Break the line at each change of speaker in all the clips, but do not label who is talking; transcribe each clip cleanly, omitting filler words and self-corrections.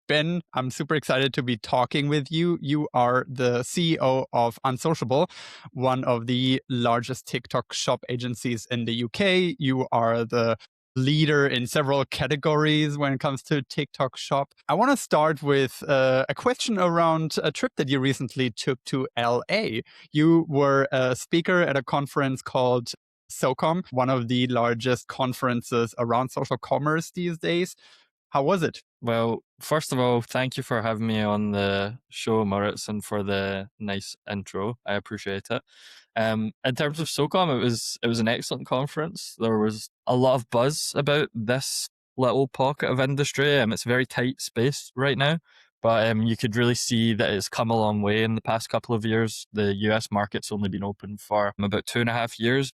Ben, I'm super excited to be talking with you. You are the CEO of Unsociable, one of the largest TikTok shop agencies in the UK. You are the leader in several categories when it comes to TikTok shop. I want to start with a question around a trip that you recently took to LA. You were a speaker at a conference called Socom, one of the largest conferences around social commerce these days. How was it?
Well, first of all, thank you for having me on the show, Moritz, and for the nice intro. I appreciate it. In terms of SOCOM, it was an excellent conference. There was a lot of buzz about this little pocket of industry. It's a very tight space right now, but you could really see that it's come a long way in the past couple of years. The US market's only been open for about 2.5 years.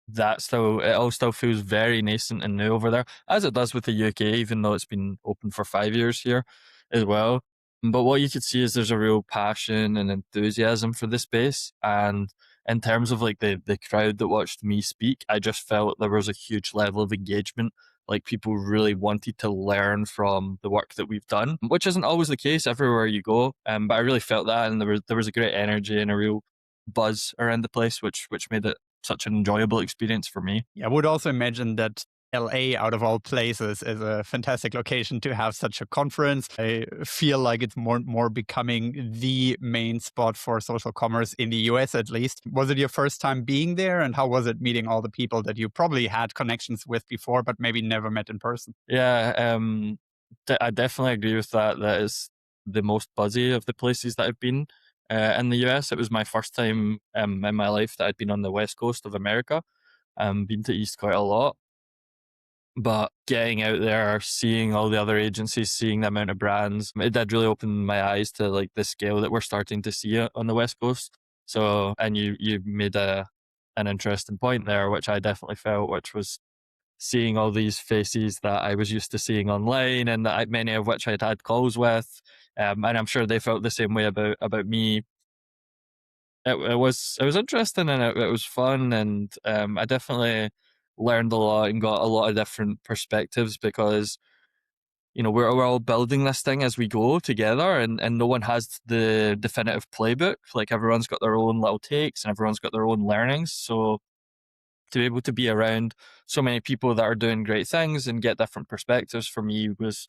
It all still feels very nascent and new over there, as it does with the UK, even though it's been open for 5 years here as well. But what you could see is there's a real passion and enthusiasm for the space. And in terms of like the crowd that watched me speak, I just felt there was a huge level of engagement. Like people really wanted to learn from the work that we've done, which isn't always the case everywhere you go. But I really felt that, and there was a great energy and a real buzz around the place, which made it such an enjoyable experience for me.
Yeah, I would also imagine that LA, out of all places, is a fantastic location to have such a conference. I feel like it's more and more becoming the main spot for social commerce in the US, at least. Was it your first time being there? And how was it meeting all the people that you probably had connections with before, but maybe never met in person?
Yeah, I definitely agree with that. That is the most buzzy of the places that I've been in the US. It was my first time in my life that I'd been on the west coast of America. Been to East quite a lot, but getting out there, seeing all the other agencies, seeing the amount of brands, it did really open my eyes to like the scale that we're starting to see on the west coast. So, and you made an interesting point there, which I definitely felt, which was seeing all these faces that I was used to seeing online, and that many of which I'd had calls with, and I'm sure they felt the same way about me. It was interesting, and it was fun, and I definitely learned a lot and got a lot of different perspectives, because we're all building this thing as we go together, and no one has the definitive playbook. Like everyone's got their own little takes and everyone's got their own learnings. So to be able to be around so many people that are doing great things and get different perspectives for me was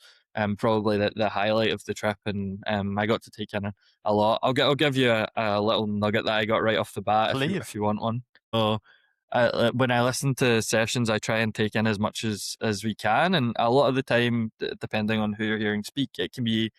probably the highlight of the trip, and I got to take in a lot. I'll give you a little nugget that I got right off the bat if
Please.
you want one. So when I listen to sessions, I try and take in as much as we can, and a lot of the time, depending on who you're hearing speak, it can be,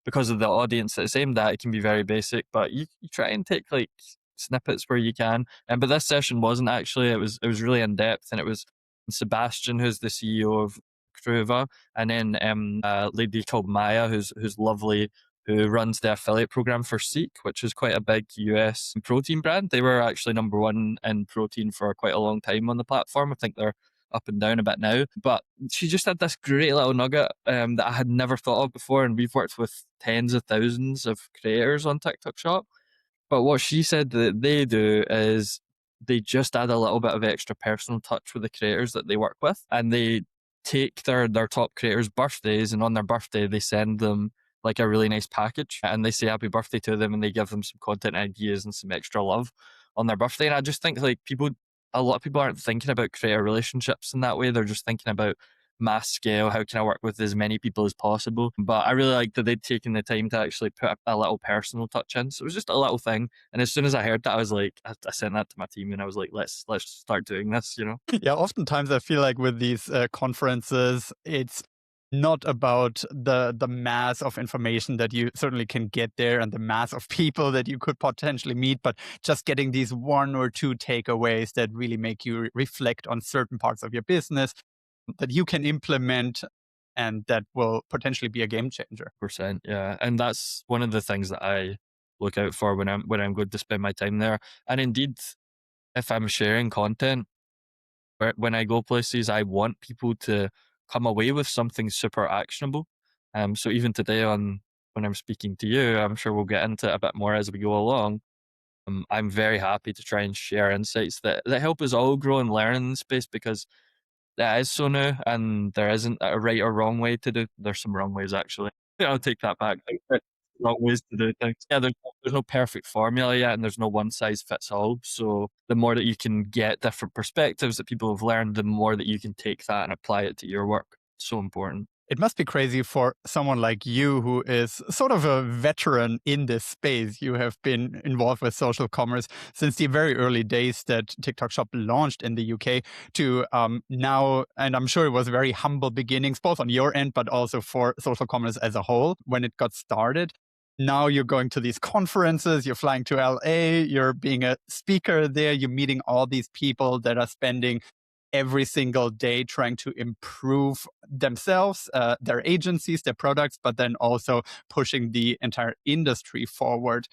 because of the audience that it's aimed at, it can be very basic, but you try and take like snippets where you can. But this session wasn't actually. It was really in depth, and it was Sebastian, who's the CEO of Cruva, and then a lady called Maya, who's lovely, who runs the affiliate program for Seek, which is quite a big US protein brand. They were actually number one in protein for quite a long time on the platform. I think they're up and down a bit now. But she just had this great little nugget that I had never thought of before. And we've worked with tens of thousands of creators on TikTok Shop. But what she said that they do is they just add a little bit of extra personal touch with the creators that they work with. And they take their top creators' birthdays, and on their birthday, they send them like a really nice package, and they say happy birthday to them, and they give them some content ideas and some extra love on their birthday. And I just think like a lot of people aren't thinking about creator relationships in that way. They're just thinking about mass scale. How can I work with as many people as possible? But I really liked that they'd taken the time to actually put a little personal touch in. So it was just a little thing. And as soon as I heard that, I was like, I sent that to my team, and I was like, let's start doing this.
Yeah, oftentimes I feel like with these conferences, it's not about the mass of information that you certainly can get there and the mass of people that you could potentially meet, but just getting these one or two takeaways that really make you reflect on certain parts of your business that you can implement and that will potentially be a game changer.
Percent, yeah. And that's one of the things that I look out for when I'm going to spend my time there. And indeed, if I'm sharing content, when I go places, I want people to come away with something super actionable. So even today, when I'm speaking to you, I'm sure we'll get into it a bit more as we go along. I'm very happy to try and share insights that help us all grow and learn in the space, because that is so new, and there isn't a right or wrong way to do. There's some wrong ways actually. I'll take that back. There's wrong ways to do things. Yeah, there's no perfect formula yet, and there's no one size fits all. So the more that you can get different perspectives that people have learned, the more that you can take that and apply it to your work. So important.
It must be crazy for someone like you who is sort of a veteran in this space. You have been involved with social commerce since the very early days that TikTok Shop launched in the UK to now, and I'm sure it was very humble beginnings, both on your end, but also for social commerce as a whole when it got started. Now you're going to these conferences, you're flying to LA, you're being a speaker there, you're meeting all these people that are spending every single day trying to improve themselves, their agencies, their products, but then also pushing the entire industry forward.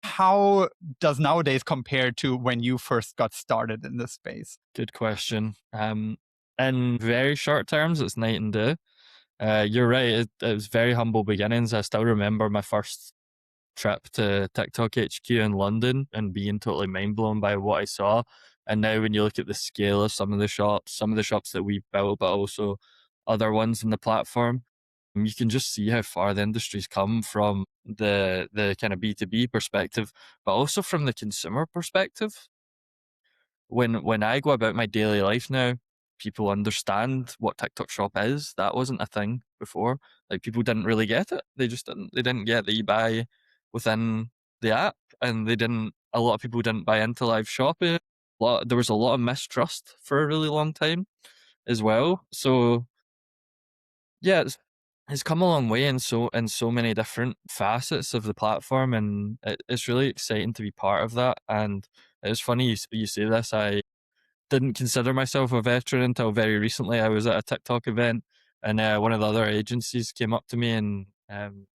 How does nowadays compare to when you first got started in this space?
Good question. In very short terms, it's night and day. You're right. It was very humble beginnings. I still remember my first trip to TikTok HQ in London and being totally mind blown by what I saw. And now when you look at the scale of some of the shops that we've built, but also other ones in the platform, you can just see how far the industry's come from the kind of B2B perspective, but also from the consumer perspective. When I go about my daily life now, people understand what TikTok Shop is. That wasn't a thing before. Like, people didn't really get it. They didn't get that you buy within the app, and a lot of people didn't buy into live shopping. There was a lot of mistrust for a really long time as well. So yeah, it's come a long way in so many different facets of the platform, and it's really exciting to be part of that. And it's funny you say this. I didn't consider myself a veteran until very recently. I was at a TikTok event, and one of the other agencies came up to me and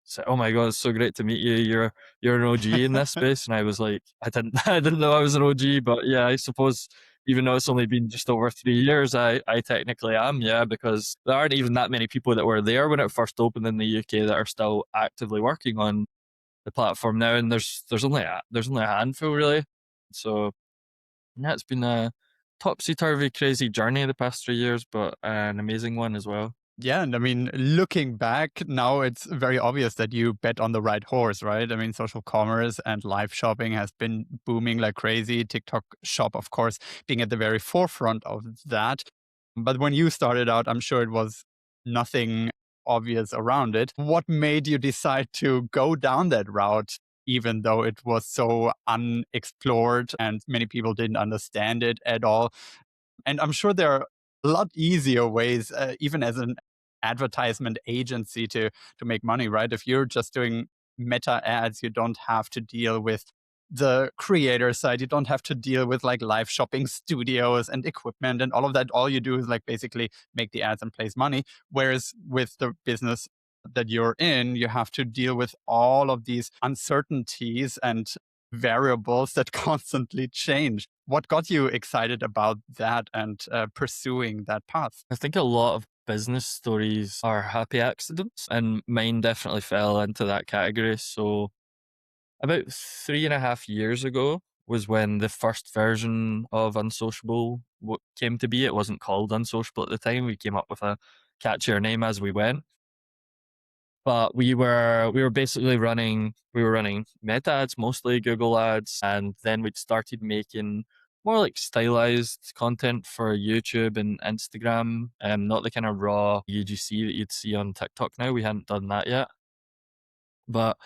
said, "Oh my god, it's so great to meet you. You're an OG in this space." And I was like, I didn't I didn't know I was an OG, but yeah, I suppose even though it's only been just over 3 years, I technically am, yeah, because there aren't even that many people that were there when it first opened in the UK that are still actively working on the platform now, and there's only a handful really. So yeah, it's been a topsy-turvy crazy journey the past 3 years, but an amazing one as well.
Yeah, and I mean, looking back now, it's very obvious that you bet on the right horse, right? I mean, social commerce and live shopping has been booming like crazy. TikTok Shop, of course, being at the very forefront of that. But when you started out, I'm sure it was nothing obvious around it. What made you decide to go down that route, even though it was so unexplored and many people didn't understand it at all? And I'm sure there are a lot easier ways, even as an advertisement agency, to make money, right? If you're just doing meta ads, you don't have to deal with the creator side. You don't have to deal with like live shopping studios and equipment and all of that. All you do is like basically make the ads and place money. Whereas with the business that you're in, you have to deal with all of these uncertainties and variables that constantly change. What got you excited about that and pursuing that path?
I think a lot of business stories are happy accidents, and mine definitely fell into that category. So about 3.5 years ago was when the first version of Unsociable came to be. It wasn't called Unsociable at the time. We came up with a catchier name as we went. But we were basically running Meta ads, mostly Google ads, and then we'd started making more like stylized content for YouTube and Instagram, not the kind of raw UGC that you'd see on TikTok now. We hadn't done that yet. But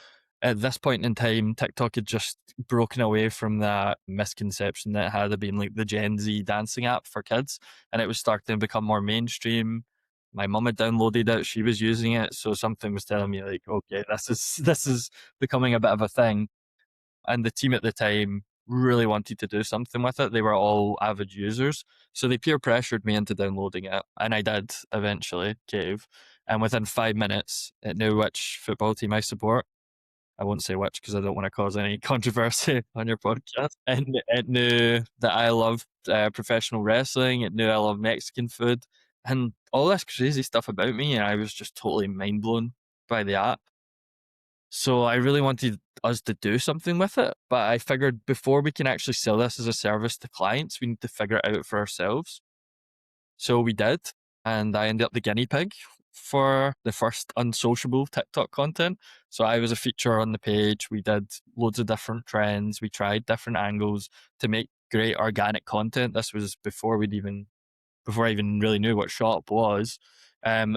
at this point in time, TikTok had just broken away from that misconception that it had of being like the Gen Z dancing app for kids, and it was starting to become more mainstream. My mum had downloaded it; she was using it, so something was telling me like, okay, this is becoming a bit of a thing. And the team at the time really wanted to do something with it. They were all avid users, so they peer pressured me into downloading it, and I did eventually cave. And within 5 minutes, it knew which football team I support. I won't say which because I don't want to cause any controversy on your podcast. And it knew that I loved professional wrestling. It knew I loved Mexican food and all this crazy stuff about me. And I was just totally mind blown by the app. So I really wanted us to do something with it. But I figured before we can actually sell this as a service to clients, we need to figure it out for ourselves. So we did. And I ended up the guinea pig for the first Unsociable TikTok content. So I was a feature on the page. We did loads of different trends. We tried different angles to make great organic content. This was before I even really knew what shop was. Um,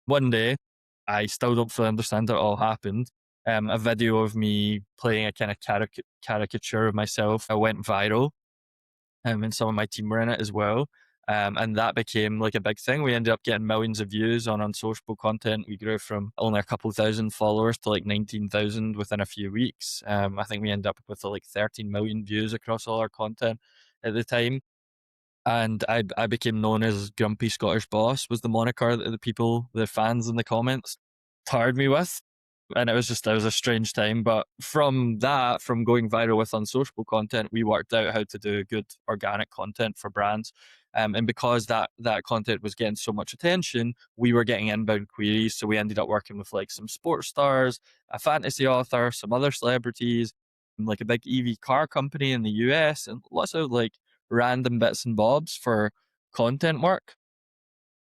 One day, I still don't fully understand how it all happened. A video of me playing a kind of caricature of myself went viral, and some of my team were in it as well. And that became like a big thing. We ended up getting millions of views on unsociable content. We grew from only a couple thousand followers to like 19,000 within a few weeks. I think we ended up with like 13 million views across all our content at the time. And I became known as Grumpy Scottish Boss was the moniker that the fans in the comments tarred me with. And it was a strange time. But from going viral with unsociable content, we worked out how to do good organic content for brands. And because that content was getting so much attention, we were getting inbound queries. So we ended up working with like some sports stars, a fantasy author, some other celebrities, like a big EV car company in the US, and lots of like random bits and bobs for content work,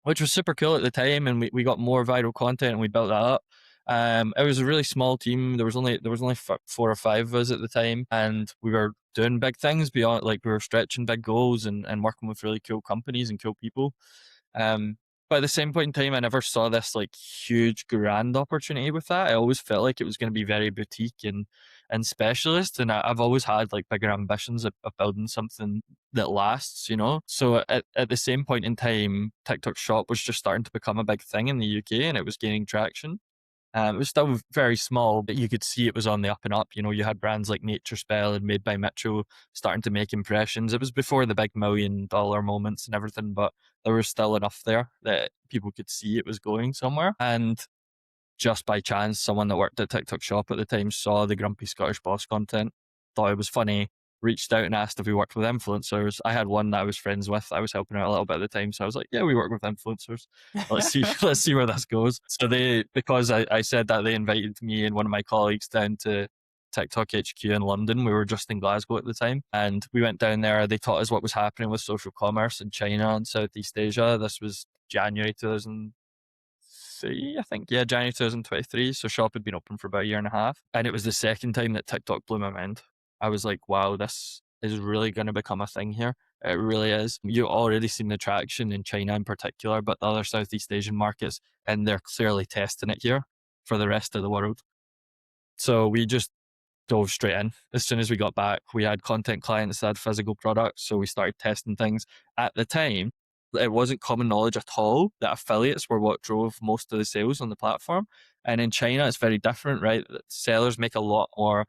which was super cool at the time. And we got more viral content and we built that up. It was a really small team. There was only 4 or 5 of us at the time, and we were doing big things beyond, like we were stretching big goals and working with really cool companies and cool people. Um, but at the same point in time, I never saw this like huge grand opportunity with that. I always felt like it was going to be very boutique and specialist, and I've always had like bigger ambitions of building something that lasts, you know. So at the same point in time, TikTok Shop was just starting to become a big thing in the UK, and it was gaining traction. It was still very small, but you could see it was on the up and up. You know, you had brands like Nature Spell and Made by Mitchell starting to make impressions. It was before the big $1 million moments and everything, but there was still enough there that people could see it was going somewhere. And just by chance, someone that worked at TikTok Shop at the time saw the Grumpy Scottish Boss content, thought it was funny, reached out and asked if we worked with influencers. I had one that I was friends with. I was helping out a little bit at the time, so I was like, "Yeah, we work with influencers. Let's see, let's see where this goes." So because I said that, they invited me and one of my colleagues down to TikTok HQ in London. We were just in Glasgow at the time, and we went down there. They taught us what was happening with social commerce in China and Southeast Asia. This was January 2023, I think. Yeah, January 2023. So shop had been open for about a year and a half. And it was the second time that TikTok blew my mind. I was like, wow, this is really going to become a thing here. It really is. You already seen the traction in China in particular, but the other Southeast Asian markets, and they're clearly testing it here for the rest of the world. So we just dove straight in. As soon as we got back, we had content clients that had physical products, so we started testing things. At the time, it wasn't common knowledge at all that affiliates were what drove most of the sales on the platform. And in China, it's very different, right? Sellers make a lot more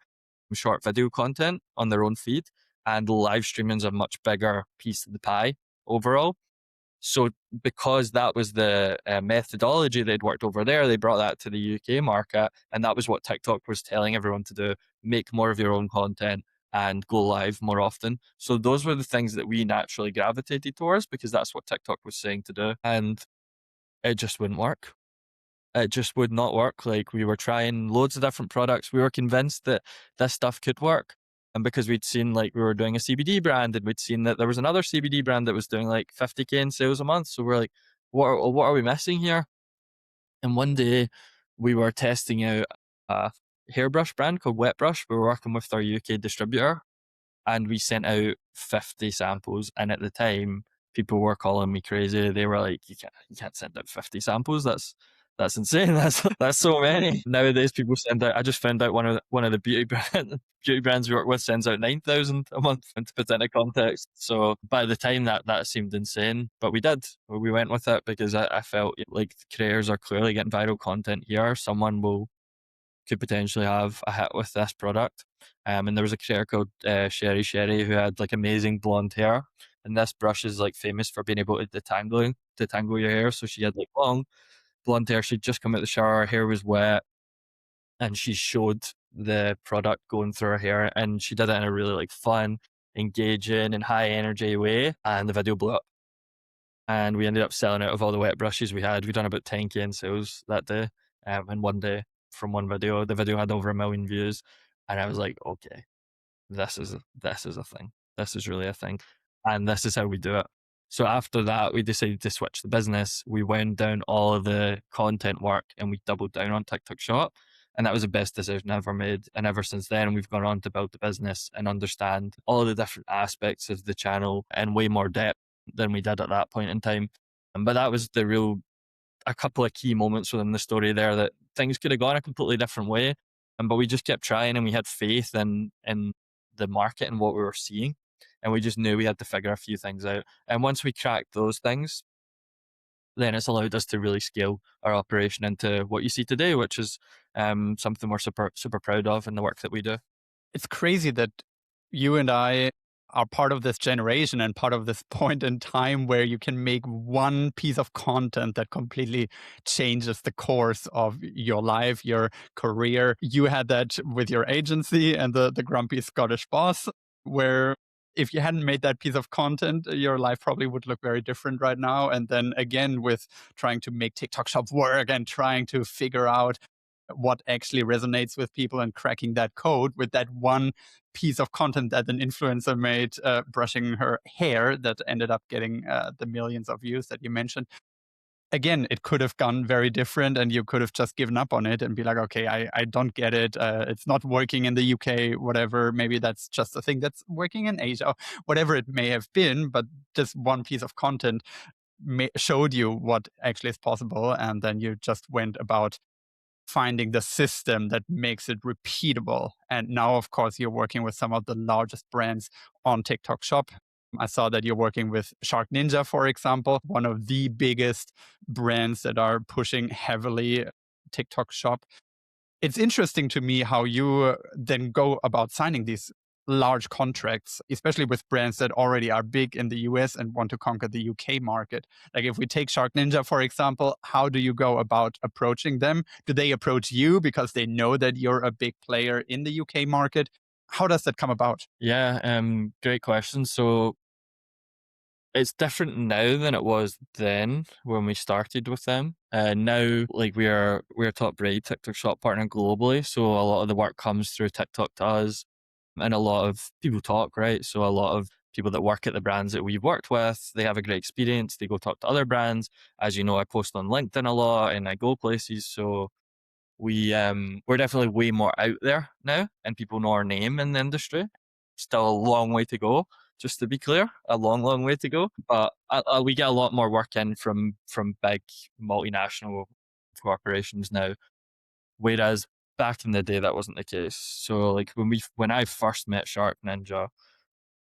short video content on their own feed, and live streaming is a much bigger piece of the pie overall. So because that was the methodology they'd worked over there, they brought that to the UK market, and that was what TikTok was telling everyone to do: make more of your own content and go live more often. So those were the things that we naturally gravitated towards, because that's what TikTok was saying to do, and it just wouldn't work. It just would not work. Like, we were trying loads of different products. We were convinced that this stuff could work. And because we'd seen, like, we were doing a CBD brand, and we'd seen that there was another CBD brand that was doing like 50K in sales a month. So we're like, what are we missing here? And one day we were testing out a hairbrush brand called Wet Brush. We were working with our UK distributor, and we sent out 50 samples. And at the time, people were calling me crazy. They were like, you can't send out 50 samples. That's insane. That's so many. Nowadays, people send out. I just found out one of the beauty brands we work with sends out 9,000 a month. And to put that into context, so by the time that seemed insane, but we did. We went with it because I felt like creators are clearly getting viral content here. Someone could potentially have a hit with this product. And there was a creator called Sherry who had like amazing blonde hair, and this brush is like famous for being able to detangle your hair. So she had like long blonde hair. She'd just come out of the shower, her hair was wet, and she showed the product going through her hair, and she did it in a really like fun, engaging, and high energy way, and the video blew up. And we ended up selling out of all the wet brushes we had. We done about 10K in sales that day, in one day from one video. The video had over 1 million views, and I was like, okay, this is a thing. This is really a thing, and this is how we do it. So after that, we decided to switch the business. We wound down all of the content work and we doubled down on TikTok Shop. And that was the best decision I ever made. And ever since then, we've gone on to build the business and understand all the different aspects of the channel in way more depth than we did at that point in time. But that was a couple of key moments within the story there that things could have gone a completely different way. But we just kept trying and we had faith in the market and what we were seeing. And we just knew we had to figure a few things out. And once we cracked those things, then it's allowed us to really scale our operation into what you see today, which is something we're super proud of in the work that we do.
It's crazy that you and I are part of this generation and part of this point in time where you can make one piece of content that completely changes the course of your life, your career. You had that with your agency and the grumpy Scottish boss, where if you hadn't made that piece of content, your life probably would look very different right now. And then again, with trying to make TikTok Shop work and trying to figure out what actually resonates with people and cracking that code with that one piece of content that an influencer made, brushing her hair, that ended up getting the millions of views that you mentioned. Again, it could have gone very different and you could have just given up on it and be like, okay, I don't get it. It's not working in the UK, whatever. Maybe that's just a thing that's working in Asia, whatever it may have been. But this one piece of content showed you what actually is possible. And then you just went about finding the system that makes it repeatable. And now, of course, you're working with some of the largest brands on TikTok Shop. I saw that you're working with Shark Ninja, for example, one of the biggest brands that are pushing heavily TikTok Shop. It's interesting to me how you then go about signing these large contracts, especially with brands that already are big in the US and want to conquer the UK market. Like if we take Shark Ninja, for example, how do you go about approaching them? Do they approach you because they know that you're a big player in the UK market? How does that come about?
Yeah, great question. So it's different now than it was then when we started with them. Now, like we're top rated TikTok Shop partner globally, so a lot of the work comes through TikTok to us, and a lot of people talk, right? So a lot of people that work at the brands that we've worked with, they have a great experience. They go talk to other brands. As you know, I post on LinkedIn a lot and I go places, so we're definitely way more out there now, and people know our name in the industry. Still a long way to go, just to be clear, a long way to go. But we get a lot more work in from big multinational corporations now, whereas back in the day that wasn't the case. So like when I first met Shark Ninja,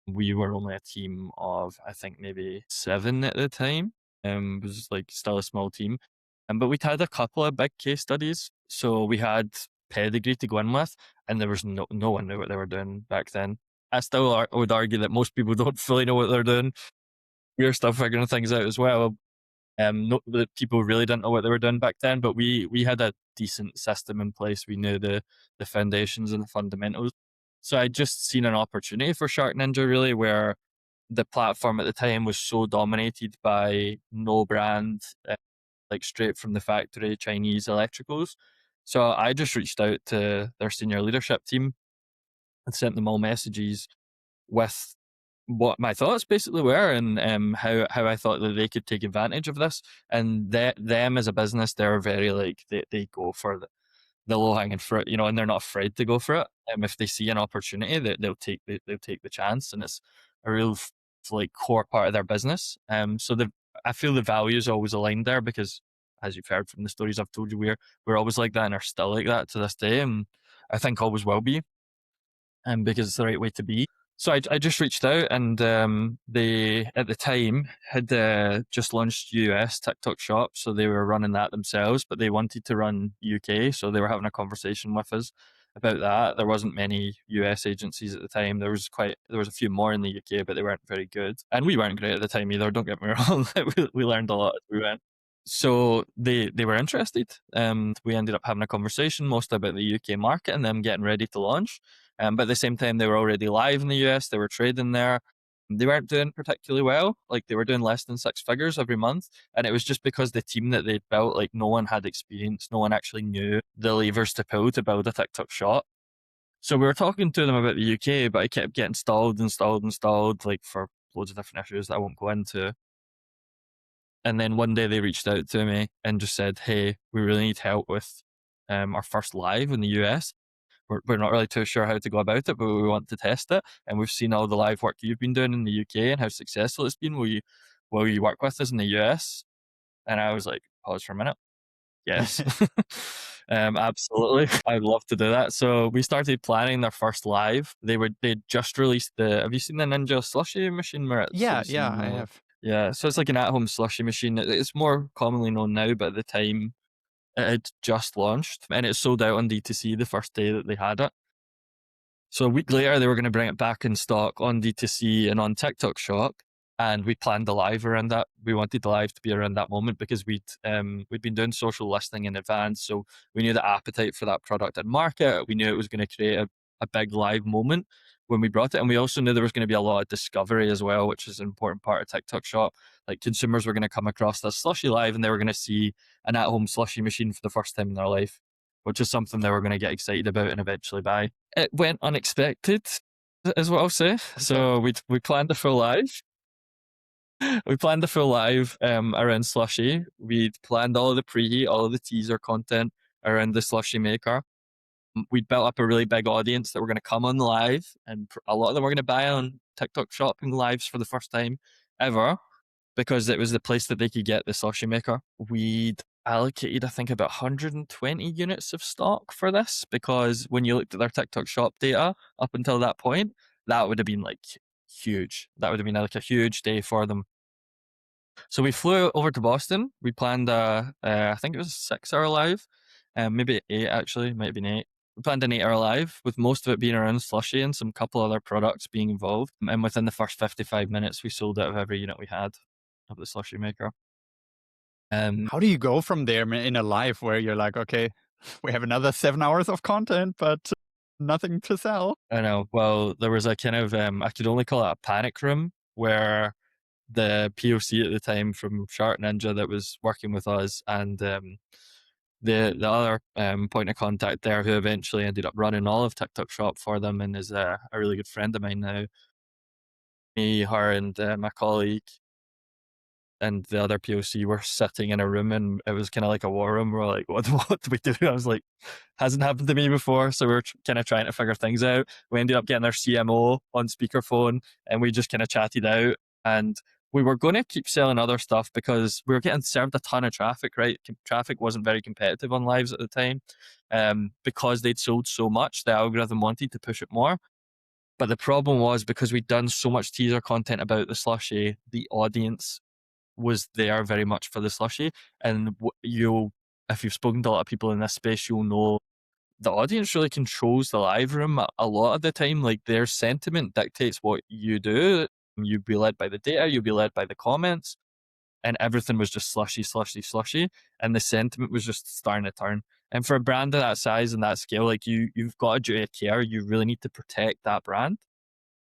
we were only a team of I think maybe 7 at the time. It was like still a small team. But we'd had a couple of big case studies. So we had pedigree to go in with, and there was no one knew what they were doing back then. I still would argue that most people don't fully know what they're doing. We're still figuring things out as well. No, the people really didn't know what they were doing back then, but we had a decent system in place. We knew the foundations and the fundamentals. So I just seen an opportunity for Shark Ninja really, where the platform at the time was so dominated by no brand, like straight from the factory Chinese electricals. So I just reached out to their senior leadership team and sent them all messages with what my thoughts basically were, and how I thought that they could take advantage of this. And them as a business, they're very like they go for the low hanging fruit, you know, and they're not afraid to go for it. If they see an opportunity, they'll take the chance, and it's a real like core part of their business. So I feel the values always aligned there because, as you've heard from the stories I've told you, we're always like that and are still like that to this day, and I think always will be, because it's the right way to be. So I just reached out, and they at the time had just launched US TikTok Shop, so they were running that themselves, but they wanted to run UK, so they were having a conversation with us about that. There wasn't many US agencies at the time. There was a few more in the UK, but they weren't very good, and we weren't great at the time either. Don't get me wrong, we learned a lot as we went. So they were interested. We ended up having a conversation mostly about the UK market and them getting ready to launch. But at the same time, they were already live in the US. They were trading there. They weren't doing particularly well. Like they were doing less than 6 figures every month. And it was just because the team that they'd built, like no one had experience. No one actually knew the levers to pull to build a TikTok shop. So we were talking to them about the UK, but I kept getting stalled, like for loads of different issues that I won't go into. And then one day they reached out to me and just said, "Hey, we really need help with our first live in the US. We're not really too sure how to go about it, but we want to test it. And we've seen all the live work you've been doing in the UK and how successful it's been. Will you work with us in the US?" And I was like, pause for a minute. Yes. Absolutely. I'd love to do that. So we started planning their first live. They just released have you seen the Ninja slushy machine, Moritz? Have
Yeah,
you
yeah,
seen
I
the
have.
Yeah, so it's like an at-home slushy machine. It's more commonly known now, but at the time it had just launched and it sold out on D2C the first day that they had it. So a week later, they were going to bring it back in stock on D2C and on TikTok Shop, and we planned the live around that. We wanted the live to be around that moment because we'd been doing social listening in advance, so we knew the appetite for that product in market. We knew it was going to create a big live moment when we brought it, and we also knew there was going to be a lot of discovery as well, which is an important part of TikTok Shop. Like consumers were going to come across this slushy live, and they were going to see an at-home slushy machine for the first time in their life, which is something they were going to get excited about and eventually buy. It went unexpected, is what I'll say.
Okay.
So we planned the full live. We planned the full live around slushy. We'd planned all of the preheat, all of the teaser content around the slushy maker. We'd built up a really big audience that were going to come on live, and a lot of them were going to buy on TikTok shopping lives for the first time ever because it was the place that they could get the slushy maker. We'd allocated, I think, about 120 units of stock for this because when you looked at their TikTok shop data up until that point, that would have been like huge. That would have been like a huge day for them. So we flew over to Boston. We planned I think it was a 6 hour live, maybe 8 actually, might have been 8. We planned an 8 hour live with most of it being around slushy and some couple other products being involved. And within the first 55 minutes, we sold out of every unit we had of the slushy maker.
How do you go from there in a live where you're like, okay, we have another 7 hours of content, but nothing to sell?
I know. Well, there was a kind of I could only call it a panic room where the POC at the time from Shark Ninja that was working with us and the other point of contact there who eventually ended up running all of TikTok Shop for them and is a really good friend of mine now. Me, her, and my colleague and the other POC were sitting in a room and it was kind of like a war room. We're like, what do we do? I was like, hasn't happened to me before. So we are kind of trying to figure things out. We ended up getting our CMO on speakerphone and we just kind of chatted out. And we were going to keep selling other stuff because we were getting served a ton of traffic, right? Traffic wasn't very competitive on lives at the time. Because they'd sold so much, the algorithm wanted to push it more. But the problem was because we'd done so much teaser content about the slushy, the audience was there very much for the slushy. And if you've spoken to a lot of people in this space, you'll know the audience really controls the live room a lot of the time. Like their sentiment dictates what you do. You'll be led by the data, you'll be led by the comments, and everything was just slushy, slushy, slushy. And the sentiment was just starting to turn. And for a brand of that size and that scale, like you've got a duty of care. You really need to protect that brand.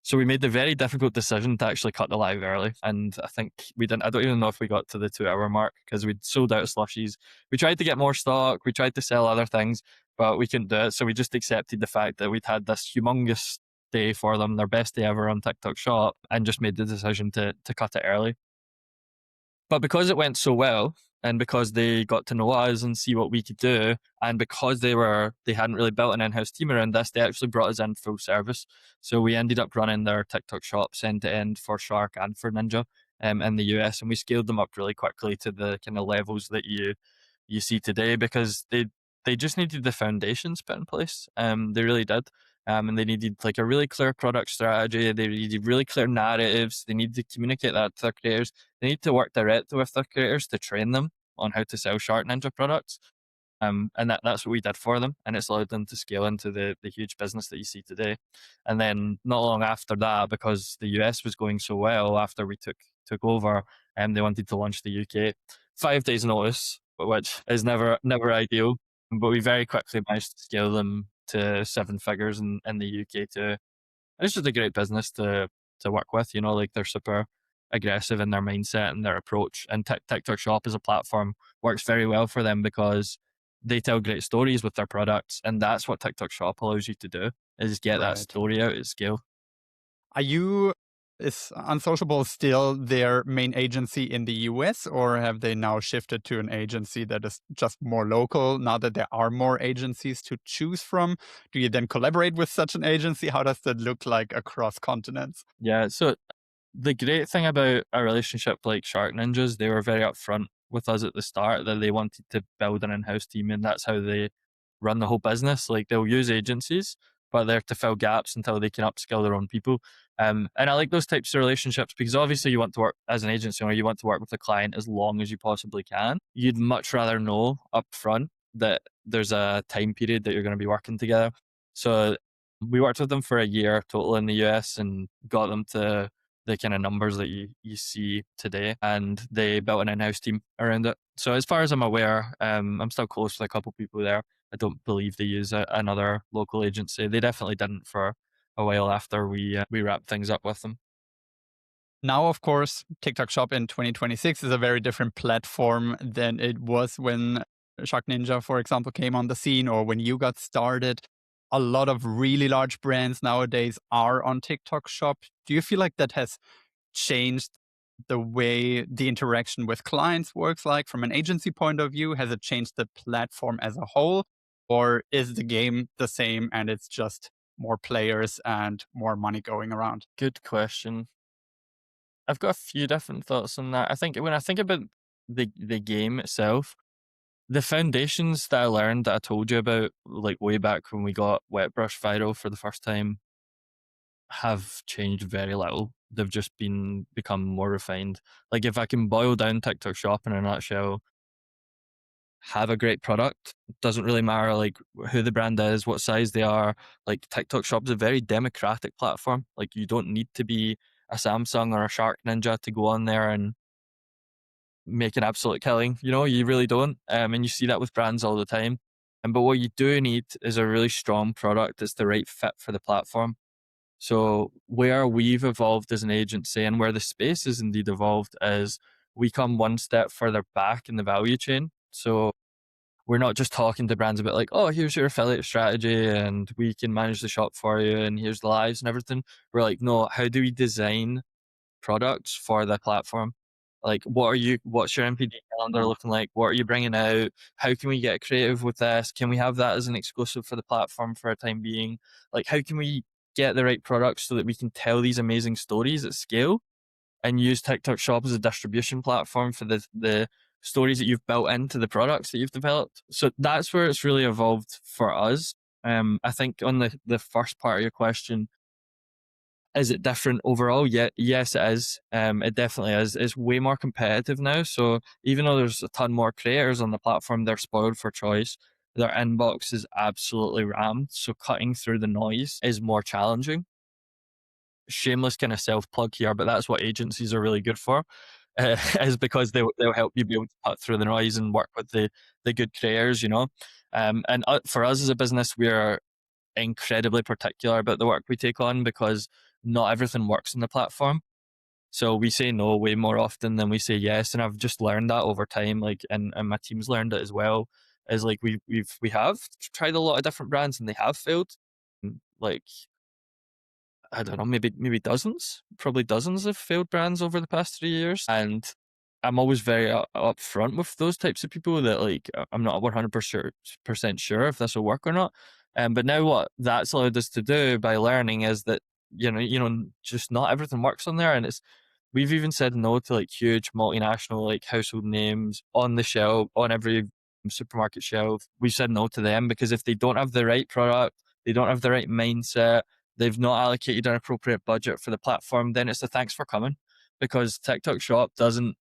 So we made the very difficult decision to actually cut the live early. And I think we didn't, I don't even know if we got to the 2 hour mark because we'd sold out of slushies. We tried to get more stock, we tried to sell other things, but we couldn't do it. So we just accepted the fact that we'd had this humongous day for them, their best day ever on TikTok Shop, and just made the decision to cut it early. But because it went so well, and because they got to know us and see what we could do, and because they hadn't really built an in-house team around this, they actually brought us in full service. So we ended up running their TikTok shops end to end for Shark and for Ninja in the US, and we scaled them up really quickly to the kind of levels that you see today because they just needed the foundations put in place. They really did. And they needed like a really clear product strategy. They needed really clear narratives. They needed to communicate that to their creators. They need to work directly with their creators to train them on how to sell Shark Ninja products. And that's what we did for them. And it's allowed them to scale into the huge business that you see today. And then not long after that, because the US was going so well after we took over, and they wanted to launch the UK. 5 days notice, which is never ideal. But we very quickly managed to scale them to 7 figures in the UK too. And it's just a great business to work with, you know, like they're super aggressive in their mindset and their approach. And TikTok Shop as a platform works very well for them because they tell great stories with their products. And that's what TikTok Shop allows you to do is get that
Right.
story out at scale.
Are you Is Unsociable still their main agency in the US, or have they now shifted to an agency that is just more local now that there are more agencies to choose from? Do you then collaborate with such an agency? How does that look like across continents?
Yeah, so the great thing about a relationship like Shark Ninjas, they were very upfront with us at the start that they wanted to build an in-house team, and that's how they run the whole business. Like they'll use agencies, but they're to fill gaps until they can upskill their own people. And I like those types of relationships because obviously you want to work as an agency owner, you want to work with a client as long as you possibly can. You'd much rather know upfront that there's a time period that you're going to be working together. So we worked with them for a year total in the US and got them to the kind of numbers that you see today, and they built an in-house team around it. So as far as I'm aware, I'm still close with a couple people there. I don't believe they use another local agency. They definitely didn't for a while after we wrapped things up with them.
Now, of course, TikTok Shop in 2026 is a very different platform than it was when Shark Ninja, for example, came on the scene or when you got started. A lot of really large brands nowadays are on TikTok Shop. Do you feel like that has changed the way the interaction with clients works like from an agency point of view? Has it changed the platform as a whole? Or is the game the same and it's just more players and more money going around?
Good question. I've got a few different thoughts on that. I think when I think about the game itself, the foundations that I learned that I told you about, like way back when we got Wet Brush viral for the first time, have changed very little. They've just become more refined. Like if I can boil down TikTok Shop in a nutshell, have a great product. Doesn't really matter like who the brand is, what size they are. Like TikTok Shop is a very democratic platform. Like you don't need to be a Samsung or a Shark Ninja to go on there and make an absolute killing. You know, you really don't. And you see that with brands all the time. But what you do need is a really strong product that's the right fit for the platform. So where we've evolved as an agency and where the space is indeed evolved is we come one step further back in the value chain. So we're not just talking to brands about like, oh, here's your affiliate strategy and we can manage the shop for you and here's the lives and everything. We're like, no, how do we design products for the platform? Like, what's your MPD calendar looking like? What are you bringing out? How can we get creative with this? Can we have that as an exclusive for the platform for a time being? Like, how can we get the right products so that we can tell these amazing stories at scale and use TikTok Shop as a distribution platform for the stories that you've built into the products that you've developed? So that's where it's really evolved for us. I think on the first part of your question, is it different overall? Yeah, yes, it is. It definitely is. It's way more competitive now. So even though there's a ton more creators on the platform, they're spoiled for choice. Their inbox is absolutely rammed. So cutting through the noise is more challenging. Shameless kind of self plug here, but that's what agencies are really good for. Is because they'll help you be able to cut through the noise and work with the good creators, you know. And for us as a business, we're incredibly particular about the work we take on because not everything works in the platform. So we say no way more often than we say yes. And I've just learned that over time, like and my team's learned it as well. Is like we have tried a lot of different brands and they have failed. Like I don't know, maybe dozens, probably dozens of failed brands over the past 3 years. And I'm always very upfront with those types of people that like I'm not 100% sure if this will work or not. But now what that's allowed us to do by learning is that just not everything works on there, and we've even said no to like huge multinational like household names on the shelf on every supermarket shelf. We said no to them because if they don't have the right product, they don't have the right mindset, they've not allocated an appropriate budget for the platform, then it's a thanks for coming. Because TikTok Shop doesn't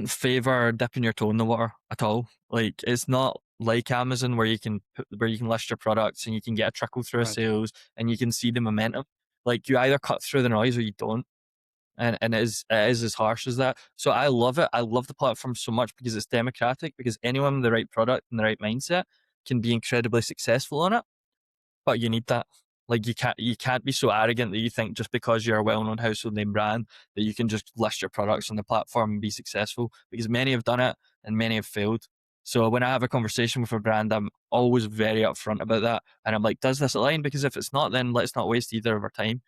favor dipping your toe in the water at all. Like it's not like Amazon where you can list your products and you can get a trickle through of
Right.
sales and you can see the momentum. Like you either cut through the noise or you don't. And it is as harsh as that. So I love it. I love the platform so much because it's democratic, because anyone with the right product and the right mindset can be incredibly successful on it. But you need that. Like you can't be so arrogant that you think just because you're a well-known household name brand that you can just list your products on the platform and be successful, because many have done it and many have failed. So when I have a conversation with a brand, I'm always very upfront about that. And I'm like, does this align? Because if it's not, then let's not waste either of our time.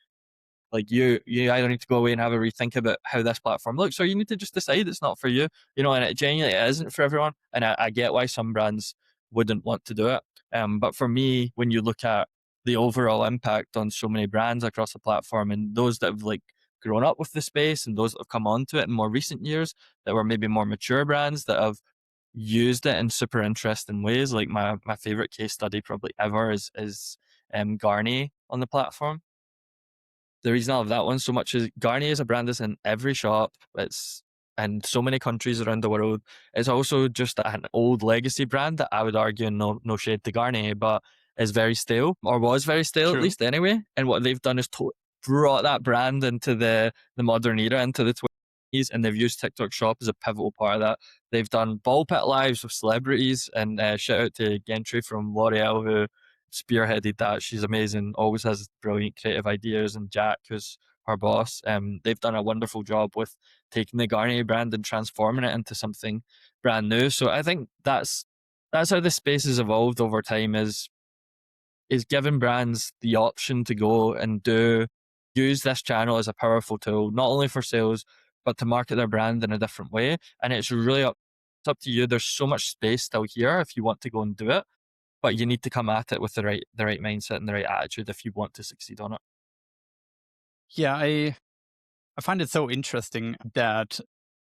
Like you either need to go away and have a rethink about how this platform looks, or you need to just decide it's not for you, and it genuinely isn't for everyone. And I get why some brands wouldn't want to do it. But for me, when you look at the overall impact on so many brands across the platform, and those that have like grown up with the space and those that have come onto it in more recent years that were maybe more mature brands that have used it in super interesting ways. Like my favorite case study probably ever is Garnier on the platform. The reason I love that one so much is Garnier is a brand that's in every shop. It's in so many countries around the world. It's also just an old legacy brand that I would argue, no shade to Garnier, but is very stale, or was very stale at
True.
least anyway. And what they've done is brought that brand into the modern era, into the 20s, and they've used TikTok Shop as a pivotal part of that. They've done ball pit lives with celebrities, and shout out to Gentry from L'Oreal, who spearheaded that. She's amazing, always has brilliant creative ideas. And Jack, who's her boss, they've done a wonderful job with taking the Garnier brand and transforming it into something brand new. So I think that's how the space has evolved over time, is giving brands the option to go and use this channel as a powerful tool, not only for sales, but to market their brand in a different way. And it's up to you. There's so much space still here if you want to go and do it, but you need to come at it with the right mindset and the right attitude if you want to succeed on it.
Yeah, I find it so interesting that,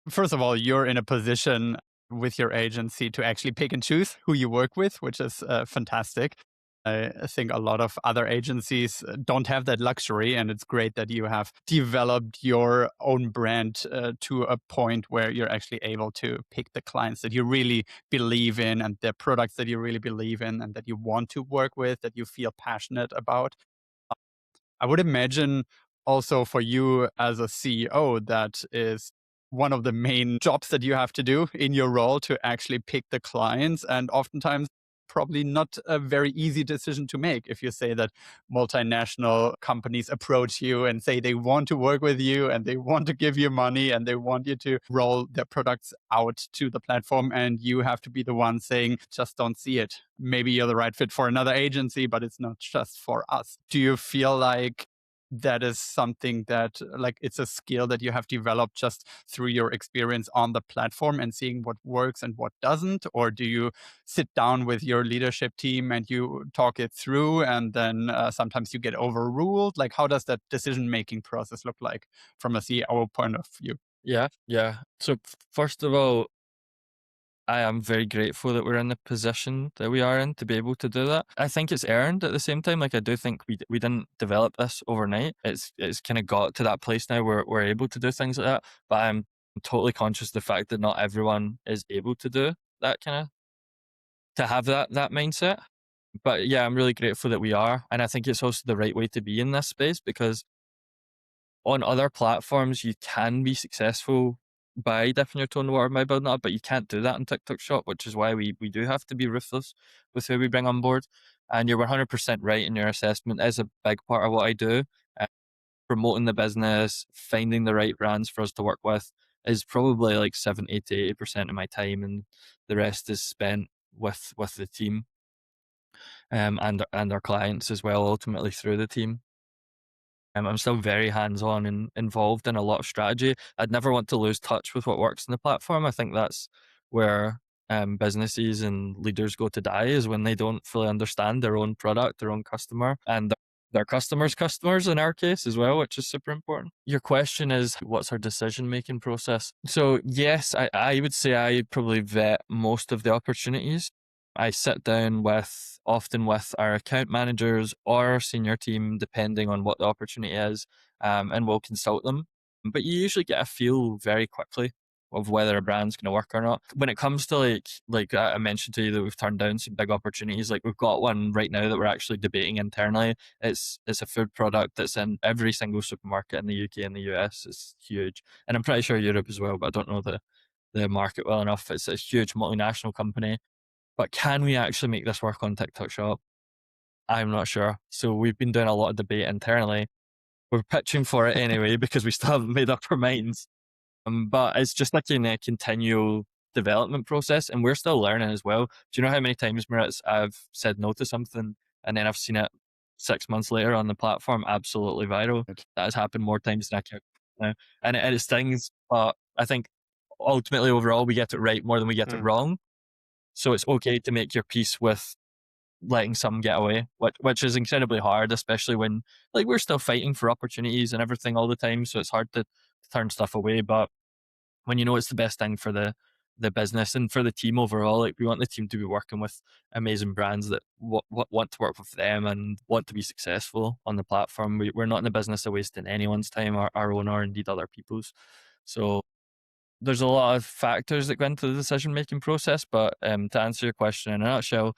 first of all, you're in a position with your agency to actually pick and choose who you work with, which is fantastic. I think a lot of other agencies don't have that luxury, and it's great that you have developed your own brand to a point where you're actually able to pick the clients that you really believe in and the products that you really believe in and that you want to work with, that you feel passionate about. I would imagine also for you as a CEO, that is one of the main jobs that you have to do in your role, to actually pick the clients. And oftentimes, probably not a very easy decision to make if you say that multinational companies approach you and say they want to work with you and they want to give you money and they want you to roll their products out to the platform, and you have to be the one saying, just don't see it. Maybe you're the right fit for another agency, but it's not just for us. Do you feel like that is something that, like, it's a skill that you have developed just through your experience on the platform and seeing what works and what doesn't? Or do you sit down with your leadership team and you talk it through, and then sometimes you get overruled? Like, how does that decision making process look like from a CEO point of view?
Yeah, yeah. So first of all, I am very grateful that we're in the position that we are in to be able to do that. I think it's earned at the same time. Like, I do think we didn't develop this overnight. It's kind of got to that place now where we're able to do things like that. But I'm totally conscious of the fact that not everyone is able to do that to have that mindset. But yeah, I'm really grateful that we are. And I think it's also the right way to be in this space, because on other platforms, you can be successful by dipping your toe in the water by building it up, but you can't do that on TikTok Shop, which is why we do have to be ruthless with who we bring on board. And you're 100% right in your assessment. It is a big part of what I do. Uh, Promoting the business, finding the right brands for us to work with is probably like 70 to 80% of my time, and the rest is spent with the team, and our clients as well, ultimately through the team. I'm still very hands-on and involved in a lot of strategy. I'd never want to lose touch with what works in the platform. I think that's where businesses and leaders go to die, is when they don't fully understand their own product, their own customer, and their customers' customers in our case as well, which is super important. Your question is, what's our decision-making process? So yes, I would say I probably vet most of the opportunities. I sit down often with our account managers or our senior team, depending on what the opportunity is, and we'll consult them. But you usually get a feel very quickly of whether a brand's going to work or not. When it comes to like I mentioned to you that we've turned down some big opportunities. Like, we've got one right now that we're actually debating internally. It's a food product that's in every single supermarket in the UK and the US. It's huge, and I'm pretty sure Europe as well, but I don't know the market well enough. It's a huge multinational company. But can we actually make this work on TikTok Shop? I'm not sure. So we've been doing a lot of debate internally. We're pitching for it anyway because we still haven't made up our minds. But it's just like in a continual development process, and we're still learning as well. Do you know how many times, Maritz, I've said no to something and then I've seen it 6 months later on the platform, absolutely viral. That has happened more times than I can now. And it stings, but I think ultimately overall we get it right more than we get it wrong. So it's okay to make your peace with letting some get away, which is incredibly hard, especially when like we're still fighting for opportunities and everything all the time. So it's hard to turn stuff away. But when you know it's the best thing for the business and for the team overall, like we want the team to be working with amazing brands that want to work with them and want to be successful on the platform. We're not in the business of wasting anyone's time, our own or indeed other people's. So there's a lot of factors that go into the decision making process. But to answer your question in a nutshell,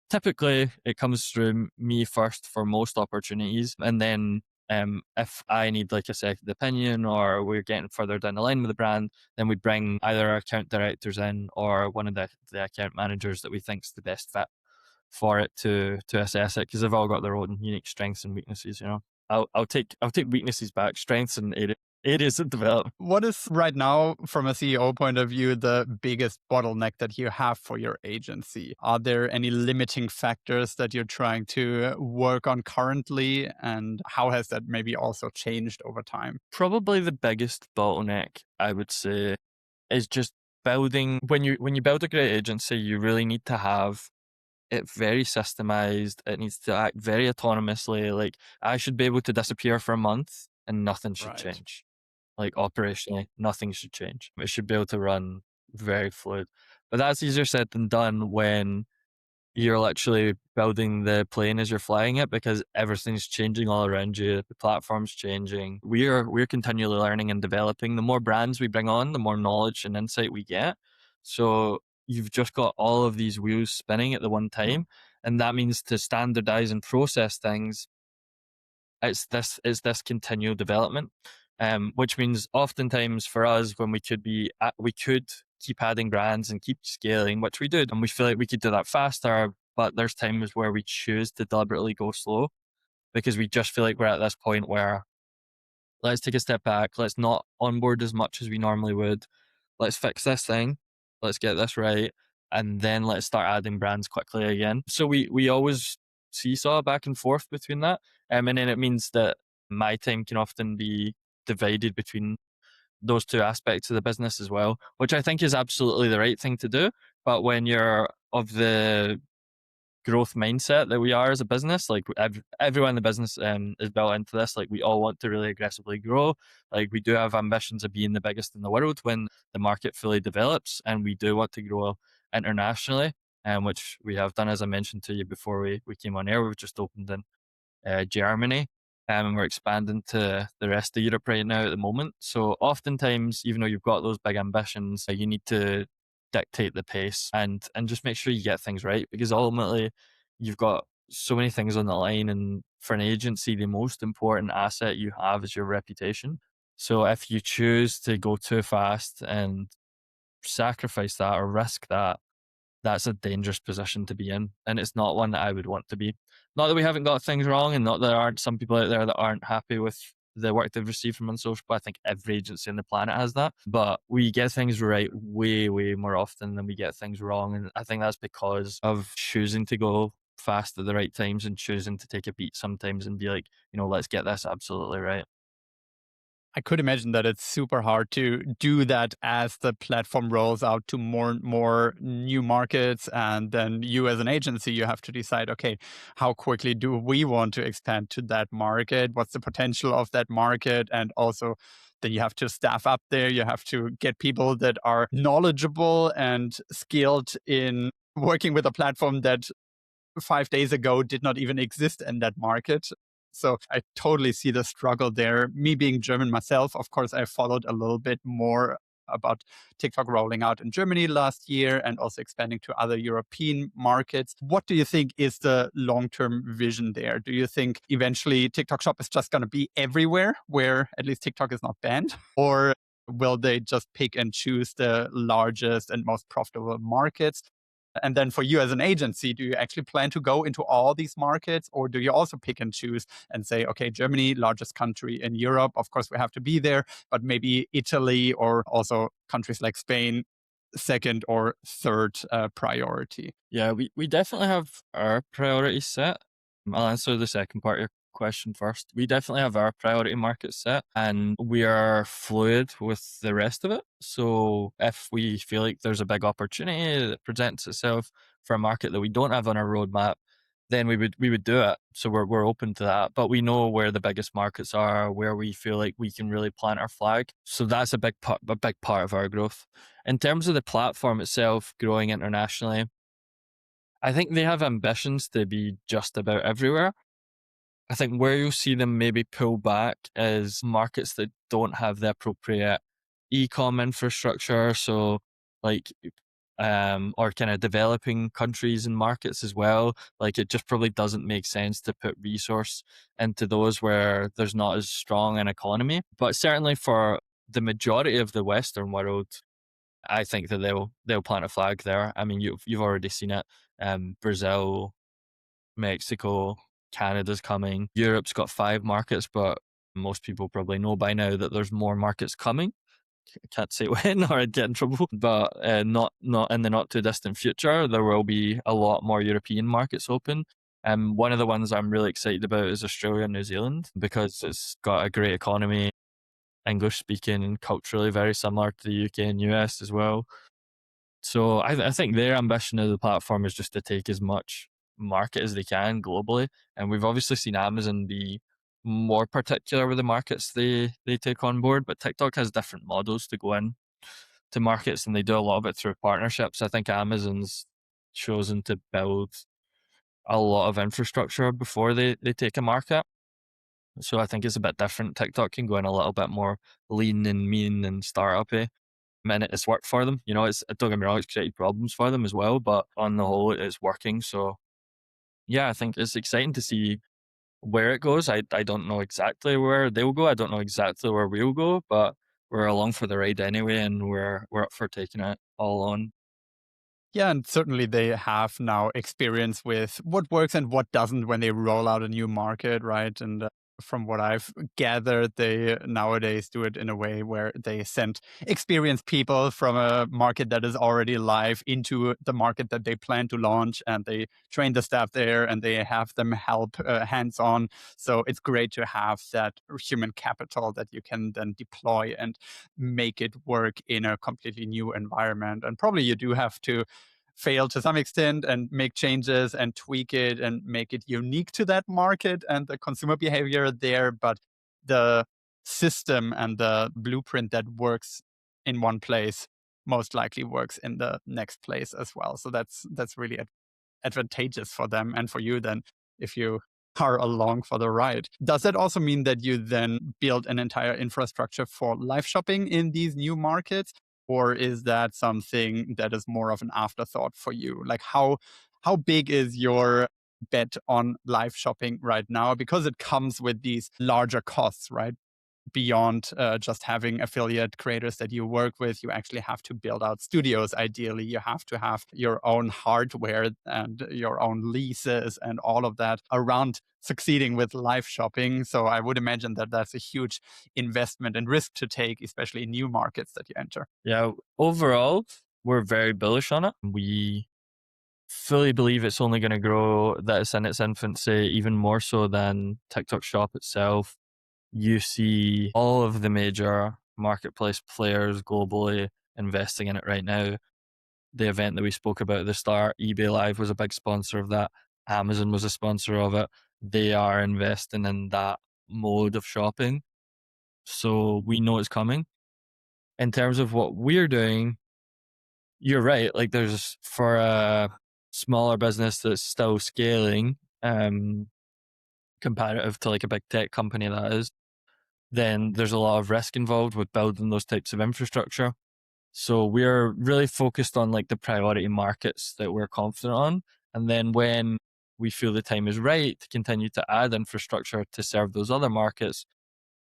typically it comes through me first for most opportunities, and then if I need like a second opinion or we're getting further down the line with the brand, then we bring either our account directors in or one of the account managers that we think's the best fit for it to assess it, because they've all got their own unique strengths and weaknesses. I'll take weaknesses back, strengths and areas of development.
What is right now, from a CEO point of view, the biggest bottleneck that you have for your agency? Are there any limiting factors that you're trying to work on currently? And how has that maybe also changed over time?
Probably the biggest bottleneck, I would say, is just building. When you build a great agency, you really need to have it very systemized. It needs to act very autonomously. Like I should be able to disappear for a month and nothing should
Right.
change. Like operationally, nothing should change. It should be able to run very fluid. But that's easier said than done when you're literally building the plane as you're flying it, because everything's changing all around you. The platform's changing. We're continually learning and developing. The more brands we bring on, the more knowledge and insight we get. So you've just got all of these wheels spinning at the one time. And that means to standardize and process things, it's this continual development. Which means oftentimes for us, when we could keep adding brands and keep scaling, which we do, and we feel like we could do that faster. But there's times where we choose to deliberately go slow because we just feel like we're at this point where let's take a step back. Let's not onboard as much as we normally would. Let's fix this thing. Let's get this right. And then let's start adding brands quickly again. So we always seesaw back and forth between that. And then it means that my time can often be divided between those two aspects of the business as well, which I think is absolutely the right thing to do. But when you're of the growth mindset that we are as a business, like everyone in the business is built into this. Like we all want to really aggressively grow. Like we do have ambitions of being the biggest in the world when the market fully develops, and we do want to grow internationally, which we have done, as I mentioned to you before we came on air. We've just opened in Germany, and we're expanding to the rest of Europe right now at the moment. So oftentimes, even though you've got those big ambitions, you need to dictate the pace and just make sure you get things right, because ultimately you've got so many things on the line, and for an agency the most important asset you have is your reputation. So if you choose to go too fast and sacrifice that or risk that, that's a dangerous position to be in. And it's not one that I would want to be. Not that we haven't got things wrong, and not that there aren't some people out there that aren't happy with the work they've received from Unsociable. I think every agency on the planet has that. But we get things right way, way more often than we get things wrong. And I think that's because of choosing to go fast at the right times and choosing to take a beat sometimes and be like, let's get this absolutely right.
I could imagine that it's super hard to do that as the platform rolls out to more and more new markets. And then you, as an agency, you have to decide, okay, how quickly do we want to expand to that market? What's the potential of that market? And also, then you have to staff up there. You have to get people that are knowledgeable and skilled in working with a platform that 5 days ago did not even exist in that market. So I totally see the struggle there. Me being German myself, of course, I followed a little bit more about TikTok rolling out in Germany last year and also expanding to other European markets. What do you think is the long-term vision there? Do you think eventually TikTok Shop is just going to be everywhere where at least TikTok is not banned? Or will they just pick and choose the largest and most profitable markets? And then for you as an agency, do you actually plan to go into all these markets, or do you also pick and choose and say, okay, Germany, largest country in Europe, of course we have to be there, but maybe Italy or also countries like Spain, second or third priority?
Yeah, we definitely have our priorities set. I'll answer the second part of your question first. We definitely have our priority market set and we are fluid with the rest of it. So if we feel like there's a big opportunity that presents itself for a market that we don't have on our roadmap, then we would do it. So we're open to that. But we know where the biggest markets are, where we feel like we can really plant our flag. So that's a big part of our growth. In terms of the platform itself growing internationally, I think they have ambitions to be just about everywhere. I think where you'll see them maybe pull back is markets that don't have the appropriate e-com infrastructure. So like, or kind of developing countries and markets as well. Like it just probably doesn't make sense to put resource into those where there's not as strong an economy. But certainly for the majority of the Western world, I think that they'll plant a flag there. I mean, you've already seen it. Brazil, Mexico, Canada's coming. Europe's got 5 markets, but most people probably know by now that there's more markets coming. I can't say when or I'd get in trouble, but not in the not too distant future. There will be a lot more European markets open. One of the ones I'm really excited about is Australia and New Zealand because it's got a great economy, English speaking, and culturally very similar to the UK and US as well. So I think their ambition of the platform is just to take as much market as they can globally. And we've obviously seen Amazon be more particular with the markets they take on board, but TikTok has different models to go in to markets and they do a lot of it through partnerships. I think Amazon's chosen to build a lot of infrastructure before they take a market. So I think it's a bit different. TikTok can go in a little bit more lean and mean and startup-y. And it's worked for them. You know, it's, don't get me wrong, it's created problems for them as well, but on the whole, it's working. So yeah, I think it's exciting to see where it goes. I don't know exactly where they'll go. I don't know exactly where we'll go, but we're along for the ride anyway, and we're up for taking it all on.
Yeah, and certainly they have now experience with what works and what doesn't when they roll out a new market, right? And from what I've gathered, they nowadays do it in a way where they send experienced people from a market that is already live into the market that they plan to launch, and they train the staff there and they have them help hands on. So it's great to have that human capital that you can then deploy and make it work in a completely new environment. And probably you do have to fail to some extent and make changes and tweak it and make it unique to that market and the consumer behavior there. But the system and the blueprint that works in one place most likely works in the next place as well. So that's really advantageous for them and for you then if you are along for the ride. Does that also mean that you then build an entire infrastructure for live shopping in these new markets? Or is that something that is more of an afterthought for you? Like how big is your bet on live shopping right now? Because it comes with these larger costs, right? Beyond just having affiliate creators that you work with, you actually have to build out studios. Ideally, you have to have your own hardware and your own leases and all of that around succeeding with live shopping. So I would imagine that that's a huge investment and risk to take, especially in new markets that you enter.
Yeah, overall, we're very bullish on it. We fully believe it's only going to grow, that it's in its infancy, even more so than TikTok Shop itself. You see all of the major marketplace players globally investing in it right now. The event that we spoke about at the start, eBay Live was a big sponsor of that. Amazon was a sponsor of it. They are investing in that mode of shopping. So we know it's coming. In terms of what we're doing, you're right. Like there's, for a smaller business that's still scaling, comparative to like a big tech company that is, then there's a lot of risk involved with building those types of infrastructure. So we're really focused on like the priority markets that we're confident on. And then when we feel the time is right to continue to add infrastructure to serve those other markets,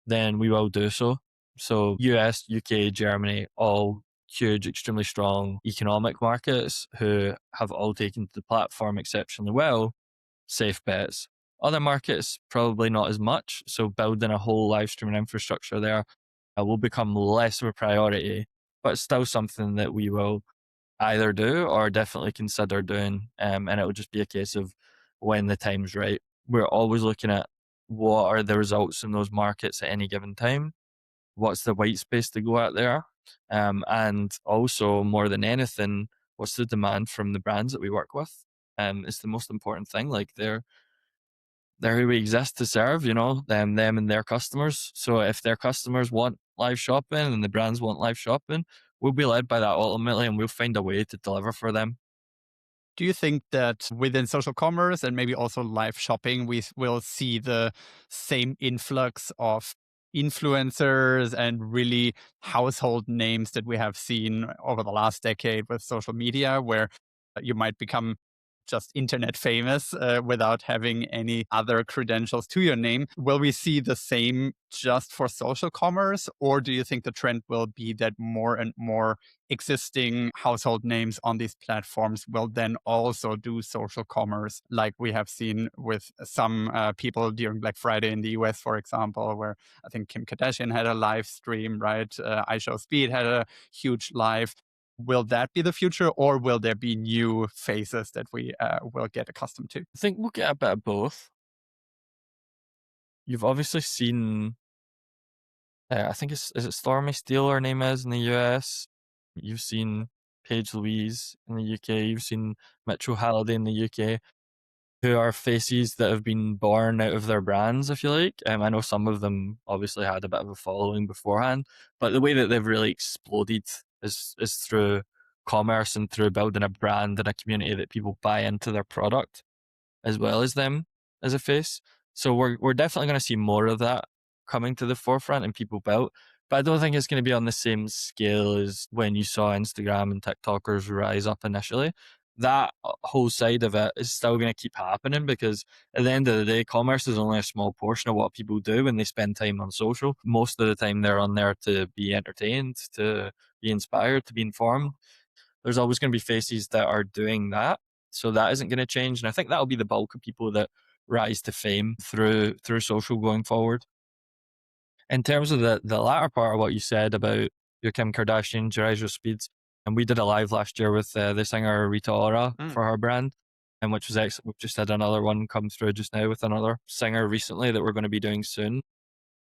then we will do so. So US, UK, Germany, all huge, extremely strong economic markets who have all taken to the platform exceptionally well, safe bets. Other markets, probably not as much. So building a whole live streaming infrastructure there will become less of a priority, but still something that we will either do or definitely consider doing. And it will just be a case of when the time's right. we're always looking at what are the results in those markets at any given time, what's the white space to go at there, and also more than anything, what's the demand from the brands that we work with. It's the most important thing. Like they're who we exist to serve, them and their customers. So if their customers want live shopping and the brands want live shopping, we'll be led by that ultimately, and we'll find a way to deliver for them.
Do you think that within social commerce and maybe also live shopping, we will see the same influx of influencers and really household names that we have seen over the last decade with social media, where you might become just internet famous without having any other credentials to your name? Will we see the same just for social commerce, or do you think the trend will be that more and more existing household names on these platforms will then also do social commerce, like we have seen with some people during Black Friday in the US, for example, where I think Kim Kardashian had a live stream, right? iShowSpeed had a huge live. Will that be the future, or will there be new phases that we will get accustomed to?
I think we'll get a bit of both. You've obviously seen, I think is it Stormy Steele her name is in the US. You've seen Paige Louise in the UK. You've seen Mitchell Halliday in the UK, who are faces that have been born out of their brands, if you like. I know some of them obviously had a bit of a following beforehand, but the way that they've really exploded is through commerce and through building a brand and a community that people buy into their product as well as them as a face. So we're definitely going to see more of that coming to the forefront and people built. But I don't think it's going to be on the same scale as when you saw Instagram and TikTokers rise up initially. That whole side of it is still going to keep happening because at the end of the day, commerce is only a small portion of what people do when they spend time on social. Most of the time, they're on there to be entertained, to be inspired, to be informed. There's always going to be faces that are doing that. So that isn't going to change. And I think that'll be the bulk of people that rise to fame through social going forward. In terms of the latter part of what you said about your Kim Kardashian, your Speeds, and we did a live last year with the singer Rita Ora
Mm.
for her brand, and which was excellent. We've just had another one come through just now with another singer recently that we're going to be doing soon.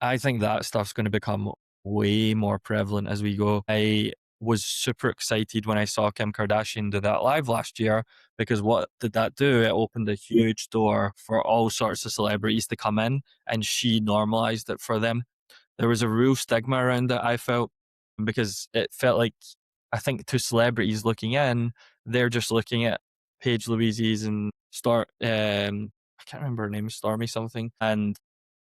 I think that stuff's going to become way more prevalent as we go. I was super excited when I saw Kim Kardashian do that live last year because what did that do? It opened a huge door for all sorts of celebrities to come in, and she normalized it for them. There was a real stigma around it, I felt, because it felt like, I think to celebrities looking in, they're just looking at Paige Louise's and I can't remember her name, Stormy something, and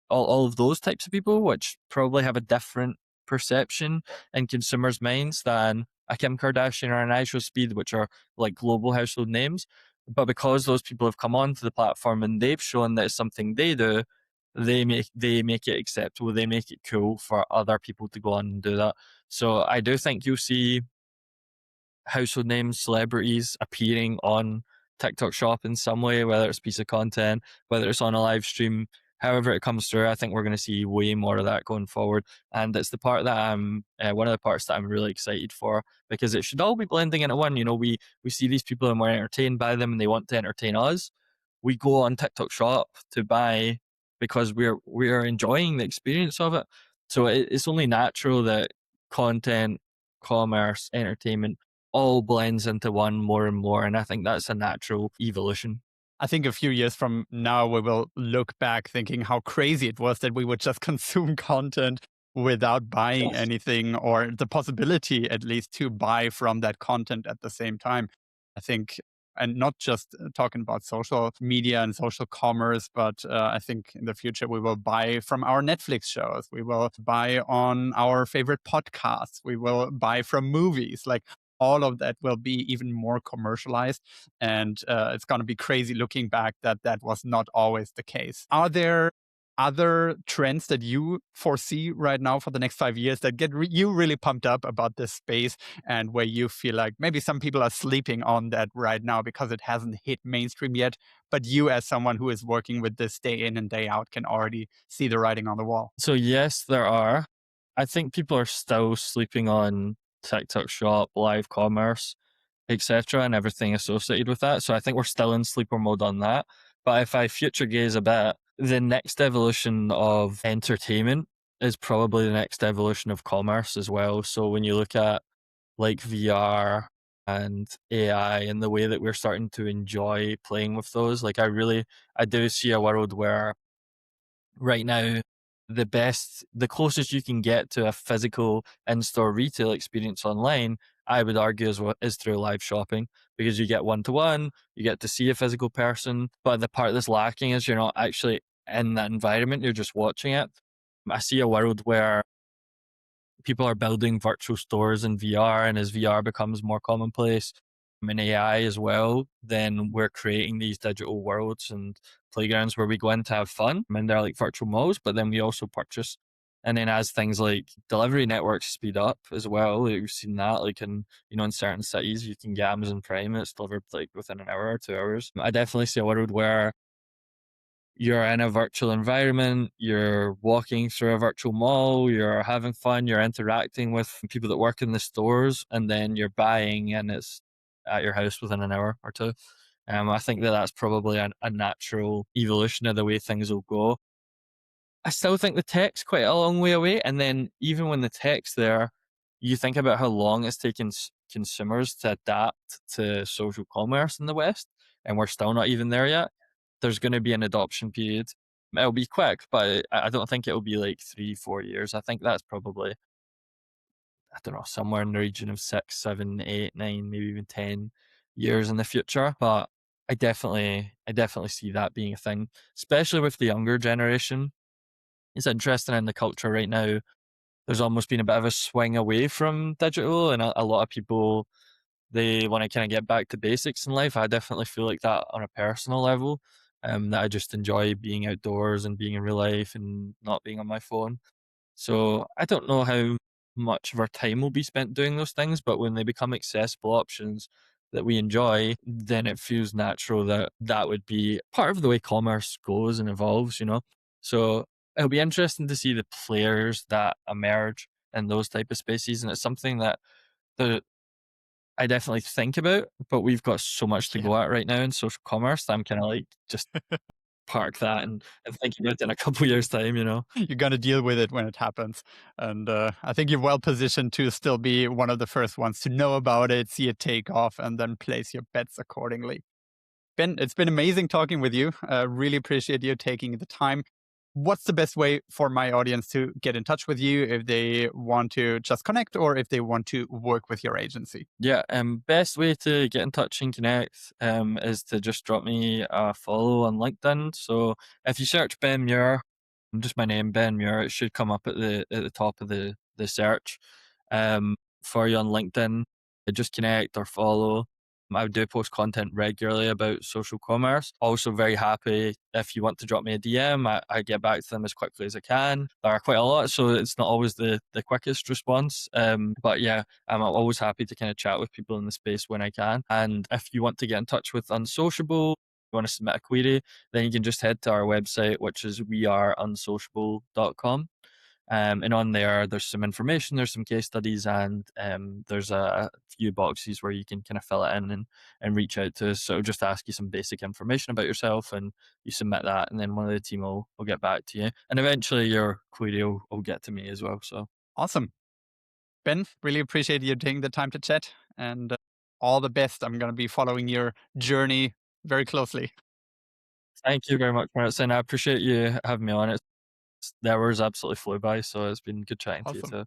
all of those types of people, which probably have a different perception in consumers' minds than a Kim Kardashian or an iShowSpeed, which are like global household names. But because those people have come onto the platform and they've shown that it's something they do, they make it acceptable. They make it cool for other people to go on and do that. So I do think you'll see household names, celebrities appearing on TikTok Shop in some way, whether it's a piece of content, whether it's on a live stream, however it comes through. I think we're going to see way more of that going forward, and it's the part that I'm one of the parts that I'm really excited for because it should all be blending into one. We see these people and we're entertained by them, and they want to entertain us. We go on TikTok Shop to buy because we're enjoying the experience of it. So it's only natural that content, commerce, entertainment all blends into one more and more. And I think that's a natural evolution.
I think a few years from now, we will look back thinking how crazy it was that we would just consume content without buying
Yes.
anything, or the possibility at least to buy from that content at the same time. I think, and not just talking about social media and social commerce, but I think in the future we will buy from our Netflix shows. We will buy on our favorite podcasts. We will buy from movies. Like all of that will be even more commercialized, and it's going to be crazy looking back that that was not always the case. Are there other trends that you foresee right now for the next 5 years that get you really pumped up about this space, and where you feel like maybe some people are sleeping on that right now because it hasn't hit mainstream yet, but you as someone who is working with this day in and day out can already see the writing on the wall?
So yes, there are. I think people are still sleeping on TikTok Shop, live commerce, etc., and everything associated with that. So I think we're still in sleeper mode on that. But if I future gaze a bit, the next evolution of entertainment is probably the next evolution of commerce as well. So when you look at like VR and AI and the way that we're starting to enjoy playing with those, like I do see a world where right now the closest you can get to a physical in-store retail experience online, I would argue is through live shopping, because you get one-to-one, you get to see a physical person, but the part that's lacking is you're not actually in that environment, you're just watching it. I see a world where people are building virtual stores in VR, and as VR becomes more commonplace in AI as well, then we're creating these digital worlds and playgrounds where we go in to have fun. I mean, they're like virtual malls, but then we also purchase. And then as things like delivery networks speed up as well, like we've seen that, like in certain cities, you can get Amazon Prime and it's delivered like within an hour or 2 hours. I definitely see a world where you're in a virtual environment, you're walking through a virtual mall, you're having fun, you're interacting with people that work in the stores, and then you're buying and it's at your house within an hour or two. I think that that's probably a natural evolution of the way things will go. I still think the tech's quite a long way away, and then even when the tech's there, you think about how long it's taken consumers to adapt to social commerce in the West, and we're still not even there yet. There's going to be an adoption period. It'll be quick, but I don't think it'll be like 3, 4 years. I think that's probably, I don't know, somewhere in the region of 6, 7, 8, 9, maybe even 10 years in the future. But I definitely see that being a thing, especially with the younger generation. It's interesting in the culture right now. There's almost been a bit of a swing away from digital, and a lot of people, they want to kind of get back to basics in life. I definitely feel like that on a personal level. That I just enjoy being outdoors and being in real life and not being on my phone. So I don't know how much of our time will be spent doing those things, but when they become accessible options that we enjoy, then it feels natural that that would be part of the way commerce goes and evolves. So it'll be interesting to see the players that emerge in those type of spaces, and it's something that the I definitely think about, but we've got so much to
Yeah.
go at right now in social commerce that I'm kind of like just park that and think about it in a couple years time.
You're gonna deal with it when it happens, and I think you're well positioned to still be one of the first ones to know about it, see it take off, and then place your bets accordingly. Ben, it's been amazing talking with you. Really appreciate you taking the time. What's the best way for my audience to get in touch with you if they want to just connect or if they want to work with your agency?
Yeah, best way to get in touch and connect is to just drop me a follow on LinkedIn. So if you search Ben Muir, just my name, Ben Muir, it should come up at the top of the search for you on LinkedIn. Just connect or follow. I do post content regularly about social commerce. Also, very happy if you want to drop me a DM. I get back to them as quickly as I can. There are quite a lot, so it's not always the quickest response. But yeah, I'm always happy to kind of chat with people in the space when I can. And if you want to get in touch with Unsociable, you want to submit a query, then you can just head to our website, which is weareunsociable.com. And on there's some information, there's some case studies, and there's a few boxes where you can kind of fill it in and reach out to us. So it'll just ask you some basic information about yourself, and you submit that, and then one of the team will get back to you. And eventually your query will get to me as well. So
Awesome. Ben, really appreciate you taking the time to chat and all the best. I'm going to be following your journey very closely.
thank you very much, Martin. I appreciate you having me on. The hours absolutely flew by, so it's been good chatting to you
Awesome.
too.